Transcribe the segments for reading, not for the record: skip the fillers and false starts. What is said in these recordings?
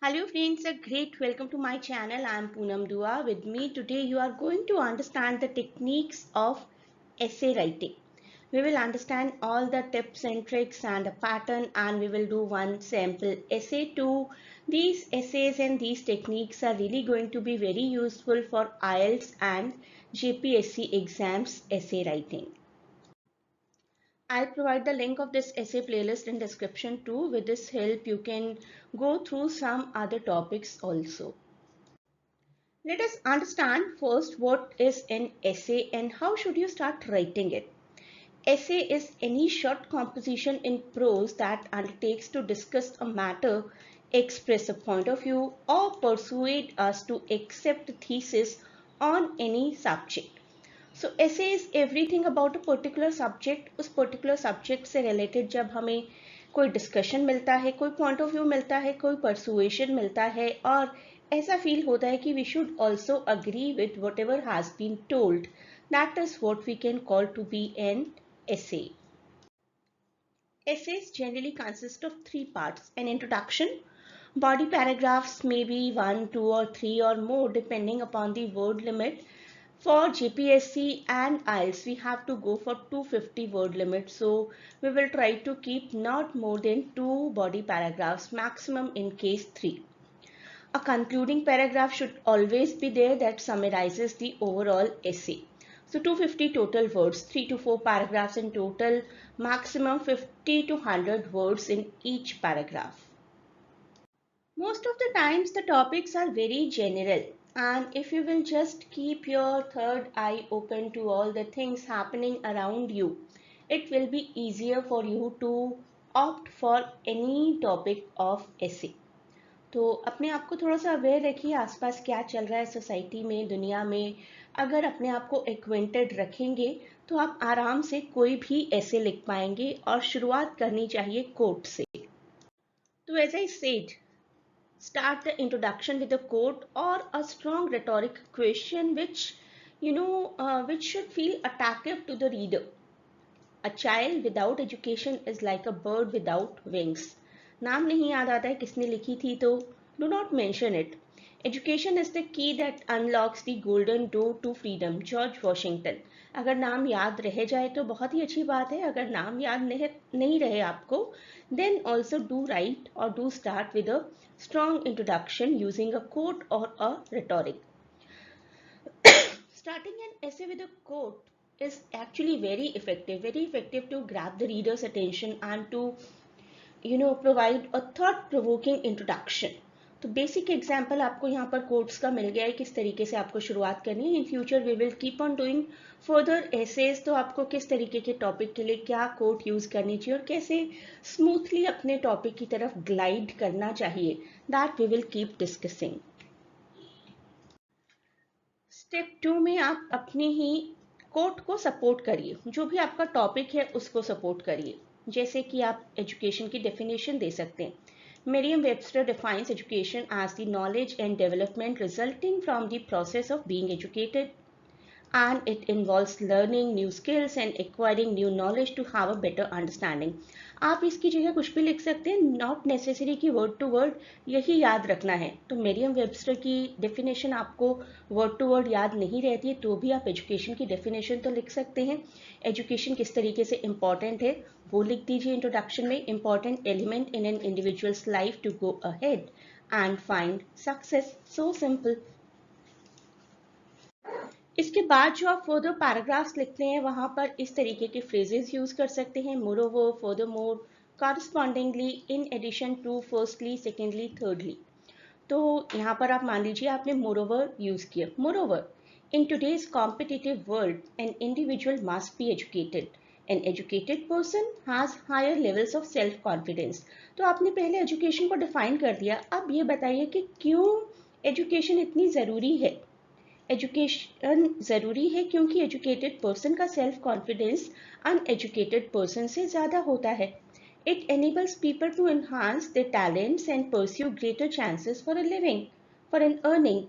Hello friends, a great welcome to my channel. I am Poonam Dua. With me today you are going to understand the techniques of essay writing. We will understand all the tips and tricks and a pattern, and we will do one sample essay too. These essays and these techniques are really going to be very useful for IELTS and JPSC exams essay writing. I'll provide the link of this essay playlist in description too. With this help, you can go through some other topics also. Let us understand first what is an essay and how should you start writing it. Essay is any short composition in prose that undertakes to discuss a matter, express a point of view, or persuade us to accept a thesis on any subject. So essay is everything about a particular subject. उस particular subject से related जब हमें कोई discussion मिलता है, कोई point of view मिलता है, कोई persuasion मिलता है और ऐसा feel होता है कि we should also agree with whatever has been told. That is what we can call to be an essay. Essays generally consist of three parts: an introduction, body paragraphs, maybe one, two, or three or more depending upon the word limit. For GPSC and IELTS, we have to go for 250 word limit. So we will try to keep not more than two body paragraphs, maximum in case three. A concluding paragraph should always be there that summarizes the overall essay. So 250 total words, 3 to 4 paragraphs in total, maximum 50 to 100 words in each paragraph. Most of the times the topics are very general, and if you will just keep your third eye open to all the things happening around you, it will be easier for you to opt for any topic of essay. तो अपने आप को थोड़ा सा aware रखिए आसपास क्या चल रहा है सोसाइटी में, दुनिया में. अगर अपने आप को एक्वेंटेड रखेंगे तो आप आराम से कोई भी ऐसे लिख पाएंगे और शुरुआत करनी चाहिए कोट से. तो as I said, start the introduction with a quote or a strong rhetoric question which should feel attractive to the reader. A child without education is like a bird without wings. नाम नहीं याद आता है किसने लिखी थी तो do not mention it. Education is the key that unlocks the golden door to freedom. George Washington. अगर नाम याद रह जाए तो बहुत ही अच्छी बात है. अगर नाम याद नहीं रहे आपको, then also do write or do start with a strong introduction using a quote or a rhetoric. Starting an essay with a quote is actually very effective to grab the reader's attention and to provide a thought provoking introduction. तो basic example आपको यहाँ पर quotes का मिल गया है किस तरीके से आपको शुरुआत करनी है. In future we will keep on doing further essays. तो आपको किस तरीके के टॉपिक के लिए क्या कोट यूज करनी चाहिए और कैसे स्मूथली अपने टॉपिक की तरफ ग्लाइड करना चाहिए, that we will keep discussing. Step 2 में आप अपनी ही कोट को सपोर्ट करिए. जो भी आपका टॉपिक है उसको सपोर्ट करिए. जैसे कि आप एजुकेशन की डेफिनेशन दे सकते हैं. Merriam-Webster defines education as the knowledge and development resulting from the process of being educated, and it involves learning new skills and acquiring new knowledge to have a better understanding. आप इसकी जगह कुछ भी लिख सकते हैं, नॉट नेसेसरी कि word to word यही याद रखना है. तो मेरियम वेबस्टर की डेफिनेशन आपको वर्ड टू वर्ड याद नहीं रहती है तो भी आप एजुकेशन की डेफिनेशन तो लिख सकते हैं. एजुकेशन किस तरीके से इम्पॉर्टेंट है वो लिख दीजिए इंट्रोडक्शन में. Important element in an individual's life to go ahead and find success. So simple. इसके बाद जो आप फर्दर पैराग्राफ्स लिखते हैं वहां पर इस तरीके के फ्रेजेस यूज कर सकते हैं. Moreover, furthermore, correspondingly, in addition to, firstly, secondly, thirdly. तो यहाँ पर आप मान लीजिए आपने मोरोवर यूज किया. Moreover, in today's competitive world an individual must be educated. An educated person has higher levels of self confidence. तो आपने पहले एजुकेशन को डिफाइन कर दिया. अब ये बताइए कि क्यों एजुकेशन इतनी ज़रूरी है. एजुकेशन ज़रूरी है क्योंकि एजुकेटेड पर्सन का सेल्फ कॉन्फिडेंस अनएजुकेटेड पर्सन से ज़्यादा होता है. It enables people to enhance their talents and pursue greater chances for a living, for an earning.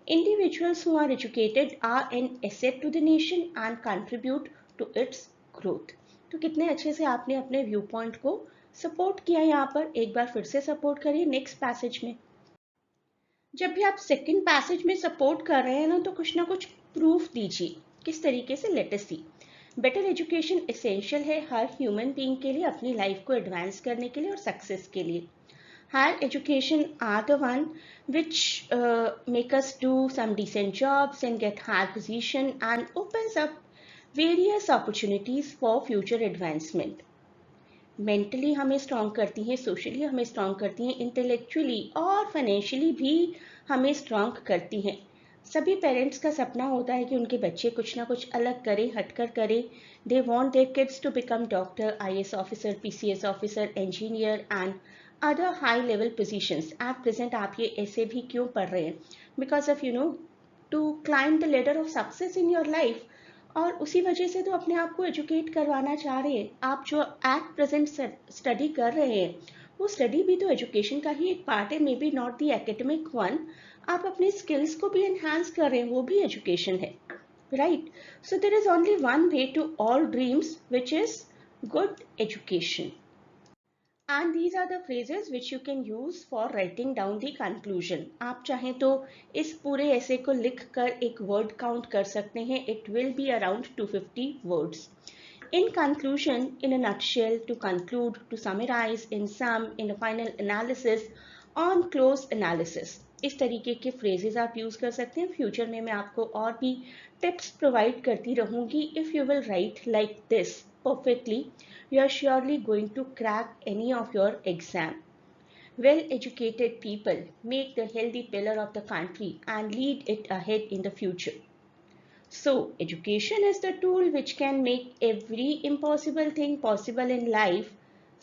Individuals who are educated are an asset to the nation and contribute to its growth. तो कितने अच्छे से आपने अपने view point को support किया. यहाँ पर एक बार फिर से सपोर्ट करिए नेक्स्ट पैसेज में. जब भी आप सेकंड पैसेज में सपोर्ट कर रहे हैं ना कुछ प्रूफ दीजिए। किस तरीके से? लेट अस सी। बेटर एजुकेशन एसेंशियल है हर ह्यूमन बीइंग के लिए, अपनी लाइफ को एडवांस करने के लिए और सक्सेस के लिए। Higher education are the one which make us do some decent jobs and get higher position and opens up various opportunities for future advancement. Mentally हमें स्ट्रॉन्ग करती हैं, सोशली हमें स्ट्रॉन्ग करती हैं, इंटेलेक्चुअली और फाइनेंशियली भी हमें स्ट्रॉन्ग करती हैं। सभी पेरेंट्स का सपना होता है कि उनके बच्चे कुछ ना कुछ अलग करें, हटकर करें। They want their kids to become doctor, IAS officer, PCS officer, engineer and other high level positions. At present आप ये ऐसे भी क्यों पढ़ रहे हैं? Because of to climb the ladder of success in your life. और उसी वजह से तो अपने आप को एजुकेट करवाना चाह रहे हैं। आप जो एट प्रेजेंट स्टडी कर रहे हैं वो स्टडी भी तो एजुकेशन का ही एक पार्ट है, may be not the academic one. आप अपने स्किल्स को भी एनहांस कर रहे हैं, वो भी एजुकेशन है, right? So there is only one way to all dreams which is good education. And these are the phrases which you can use for writing down the conclusion. आप चाहें तो इस पूरे ऐसे को लिख कर एक word count कर सकते हैं. It will be around 250 words. In conclusion, in a nutshell, to conclude, to summarize, in sum, in a final analysis, on close analysis. इस तरीके के phrases आप use कर सकते हैं. फ्यूचर में मैं आपको और भी टिप्स प्रोवाइड करती रहूंगी. If you will write like this perfectly, you are surely going to crack any of your exam. Well-educated people make the healthy pillar of the country and lead it ahead in the future. So, education is the tool which can make every impossible thing possible in life,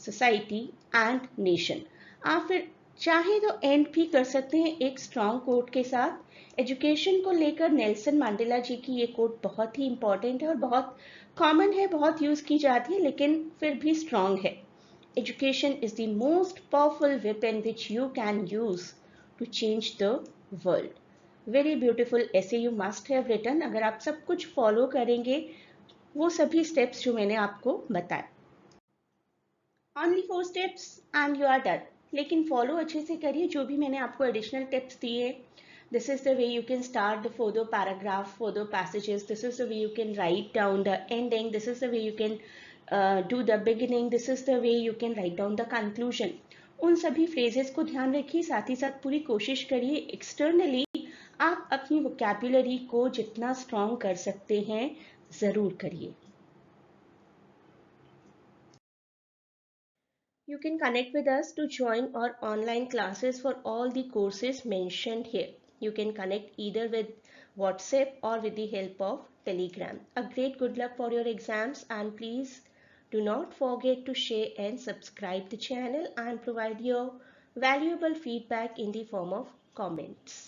society and nation. आप फिर चाहे तो and भी कर सकते हैं एक strong coat के साथ। एजुकेशन को लेकर नेल्सन मंडेला जी की ये कोट बहुत ही इंपॉर्टेंट है और बहुत कॉमन है, बहुत यूज की जाती है, लेकिन फिर भी स्ट्रॉन्ग है। Education is the most powerful weapon which you can use to change the world. Very beautiful essay you must have written, अगर आप सब कुछ फॉलो करेंगे वो सभी स्टेप्स जो मैंने आपको बताए। Only 4 steps and you are done. लेकिन फॉलो अच्छे से करिए जो भी मैंने आपको एडिशनल टिप्स दिए। This is the way you can start the further paragraph, further passages. This is the way you can write down the ending. This is the way you can do the beginning. This is the way you can write down the conclusion. उन सभी phrases को ध्यान रखिए, साथ ही साथ पूरी कोशिश करिए एक्सटर्नली आप अपनी वोकैबुलरी को जितना स्ट्रॉन्ग कर सकते हैं जरूर करिए। You can connect with us to join our online classes for all the courses mentioned here. You can connect either with WhatsApp or with the help of Telegram. A great good luck for your exams, and please do not forget to share and subscribe the channel and provide your valuable feedback in the form of comments.